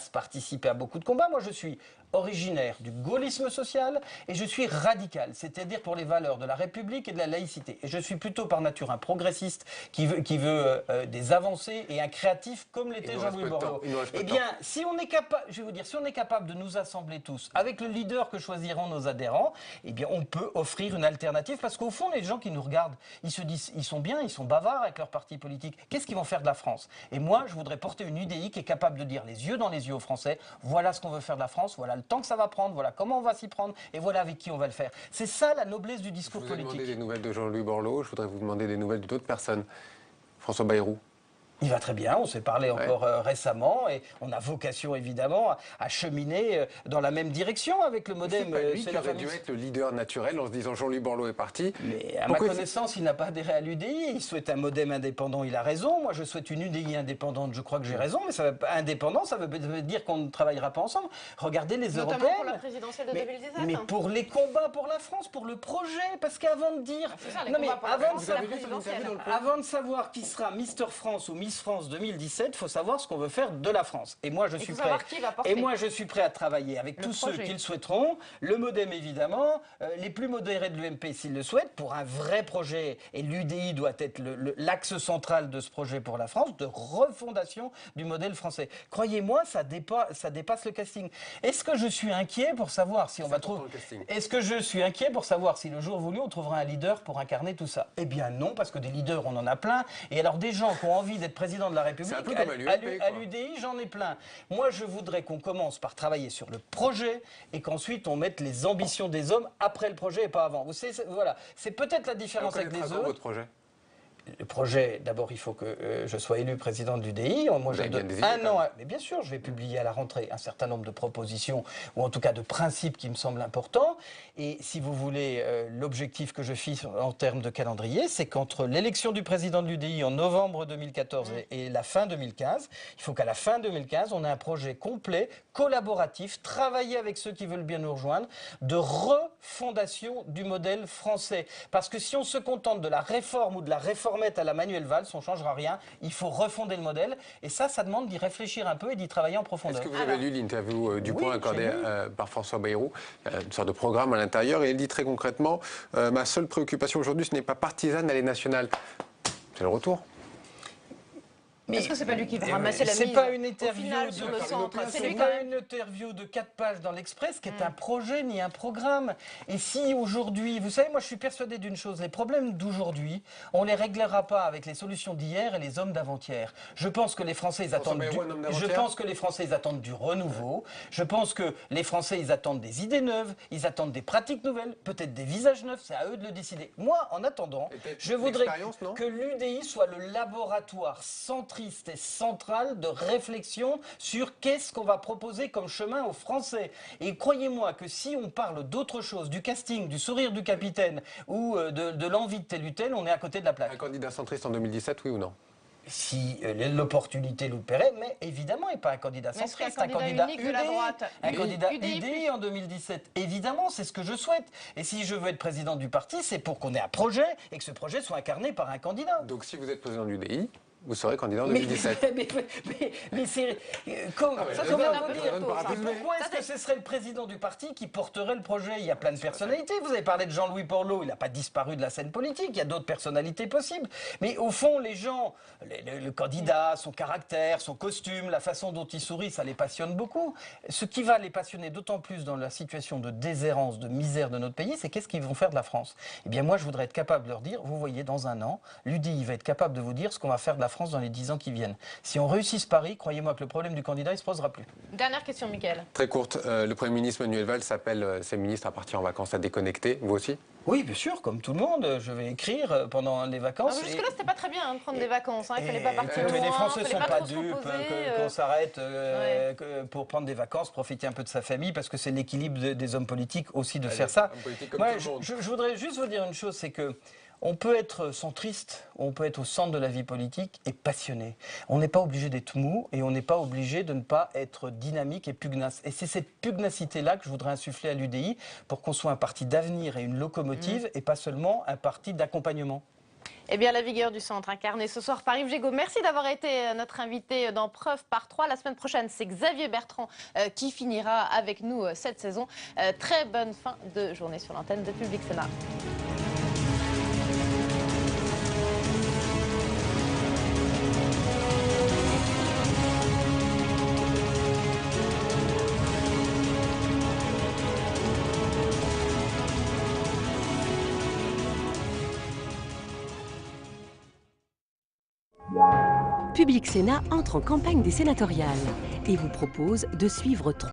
participé à beaucoup de combats. Moi, je suis originaire du gaullisme social et je suis radical, c'est-à-dire pour les valeurs de la République et de la laïcité. Et je suis plutôt par nature un progressiste qui veut des avancées et un créatif comme l'était Jean-Louis Borloo. Eh bien, si on est capable, je vais vous dire, si on est capable de nous assembler tous avec le leader que choisiront nos adhérents, eh bien, on peut offrir une alternative parce qu'au fond, les gens qui nous regardent, ils se disent, ils sont bien, ils sont bavards avec leur parti politique. Qu'est-ce qu'ils vont faire de la France? Et moi, je voudrais porter une UDI qui est capable de dire les yeux dans les yeux aux Français, voilà ce qu'on veut faire de la France, voilà le temps que ça va prendre, voilà comment on va s'y prendre et voilà avec qui on va le faire. C'est ça la noblesse du discours politique. Je vous ai demandé des nouvelles de Jean-Louis Borloo, je voudrais vous demander des nouvelles d'autres personnes. François Bayrou. Il va très bien, on s'est parlé encore récemment et on a vocation évidemment à cheminer dans la même direction avec le MoDem. C'est pas lui qui aurait dû être le leader naturel en se disant Jean-Louis Borloo est parti. Mais à ma connaissance, il n'a pas adhéré à l'UDI, il souhaite un MoDem indépendant, il a raison. Moi je souhaite une UDI indépendante, je crois que j'ai raison, mais ça va, indépendant, ça veut dire qu'on ne travaillera pas ensemble. Regardez les Notamment Européennes. pour la présidentielle de 2017. Mais pour les combats pour la France, pour le projet, parce qu'avant de dire... Avant de savoir qui sera Mister France ou Miss France 2017, il faut savoir ce qu'on veut faire de la France. Et moi, je suis prêt. Et moi, je suis prêt à travailler avec tous ceux qui le souhaiteront. Le MoDem, évidemment, les plus modérés de l'UMP, s'ils le souhaitent, pour un vrai projet. Et l'UDI doit être l'axe central de ce projet pour la France, de refondation du modèle français. Croyez-moi, ça dépasse le casting. Est-ce que je suis inquiet pour savoir si on va trouver... Est-ce que je suis inquiet pour savoir si le jour voulu, on trouvera un leader pour incarner tout ça? Eh bien non, parce que des leaders, on en a plein. Et alors, des gens qui ont envie d'être président de la République, à l'UDI, j'en ai plein. Moi, je voudrais qu'on commence par travailler sur le projet et qu'ensuite on mette les ambitions des hommes après le projet et pas avant. Vous savez, voilà, c'est peut-être la différence avec les autres. Votre projet? Le projet, d'abord, il faut que je sois élu président de l'UDI. Moi, j'ai un an. Mais bien sûr, je vais publier à la rentrée un certain nombre de propositions, ou en tout cas de principes qui me semblent importants. Et si vous voulez, l'objectif que je fixe en termes de calendrier, c'est qu'entre l'élection du président de l'UDI en novembre 2014 et la fin 2015, il faut qu'à la fin 2015, on ait un projet complet, collaboratif, travailler avec ceux qui veulent bien nous rejoindre, de refondation du modèle français. Parce que si on se contente de la réforme ou de la réformette à la Manuel Valls, on ne changera rien. Il faut refonder le modèle. Et ça demande d'y réfléchir un peu et d'y travailler en profondeur. Est-ce que vous avez lu l'interview du Point accordée par François Bayrou, une sorte de programme à l'intérieur, et il dit très concrètement ma seule préoccupation aujourd'hui, ce n'est pas partisane, elle est nationale. C'est le retour. Est-ce que c'est pas lui qui va ramasser la mise? C'est pas une interview sur le centre. C'est pas une interview de 4 pages dans l'Express qui est un projet ni un programme. Et si aujourd'hui, vous savez, moi je suis persuadé d'une chose, les problèmes d'aujourd'hui, on les réglera pas avec les solutions d'hier et les hommes d'avant-hier. Je pense que les Français ils attendent du renouveau. Je pense que les Français ils attendent des idées neuves, ils attendent des pratiques nouvelles, peut-être des visages neufs, c'est à eux de le décider. Moi, en attendant, je voudrais que l'UDI soit le laboratoire central et centrale de réflexion sur qu'est-ce qu'on va proposer comme chemin aux Français. Et croyez-moi que si on parle d'autre chose, du casting, du sourire du capitaine ou de l'envie de tel ou tel, on est à côté de la plaque. Un candidat centriste en 2017, oui ou non? Si l'opportunité nous le permet, mais évidemment, et pas un candidat centriste, un candidat UDI, un candidat UDI en 2017. Évidemment, c'est ce que je souhaite. Et si je veux être président du parti, c'est pour qu'on ait un projet et que ce projet soit incarné par un candidat. Donc si vous êtes président de l'UDI, vous serez candidat en 2017. Mais c'est... Pourquoi est-ce que ce serait le président du parti qui porterait le projet? Il y a plein de personnalités. Vous avez parlé de Jean-Louis Borloo, il n'a pas disparu de la scène politique. Il y a d'autres personnalités possibles. Mais au fond, les gens, le candidat, son caractère, son costume, la façon dont il sourit, ça les passionne beaucoup. Ce qui va les passionner d'autant plus dans la situation de déshérence, de misère de notre pays, c'est qu'est-ce qu'ils vont faire de la France? Eh bien moi, je voudrais être capable de leur dire, vous voyez, dans un an, l'UDI va être capable de vous dire ce qu'on va faire de la France dans les 10 ans qui viennent. Si on réussit ce pari, croyez-moi que le problème du candidat, il ne se posera plus. Dernière question, Mickaël. Très courte. Le Premier ministre Manuel Valls appelle ses ministres à partir en vacances, à déconnecter. Vous aussi? Oui, bien sûr, comme tout le monde. Je vais écrire pendant les vacances. Jusque-là, c'était pas très bien de prendre des vacances. Il fallait pas partir loin. Les Français ne sont pas dupes qu'on s'arrête pour prendre des vacances, profiter un peu de sa famille, parce que c'est l'équilibre des hommes politiques aussi de faire ça. Moi, je voudrais juste vous dire une chose, c'est que on peut être centriste, on peut être au centre de la vie politique et passionné. On n'est pas obligé d'être mou et on n'est pas obligé de ne pas être dynamique et pugnace. Et c'est cette pugnacité-là que je voudrais insuffler à l'UDI pour qu'on soit un parti d'avenir et une locomotive et pas seulement un parti d'accompagnement. Eh bien, la vigueur du centre incarnée ce soir par Yves Jégo. Merci d'avoir été notre invité dans Preuve par 3. La semaine prochaine, c'est Xavier Bertrand qui finira avec nous cette saison. Très bonne fin de journée sur l'antenne de Public Sénat. Public Sénat entre en campagne des sénatoriales et vous propose de suivre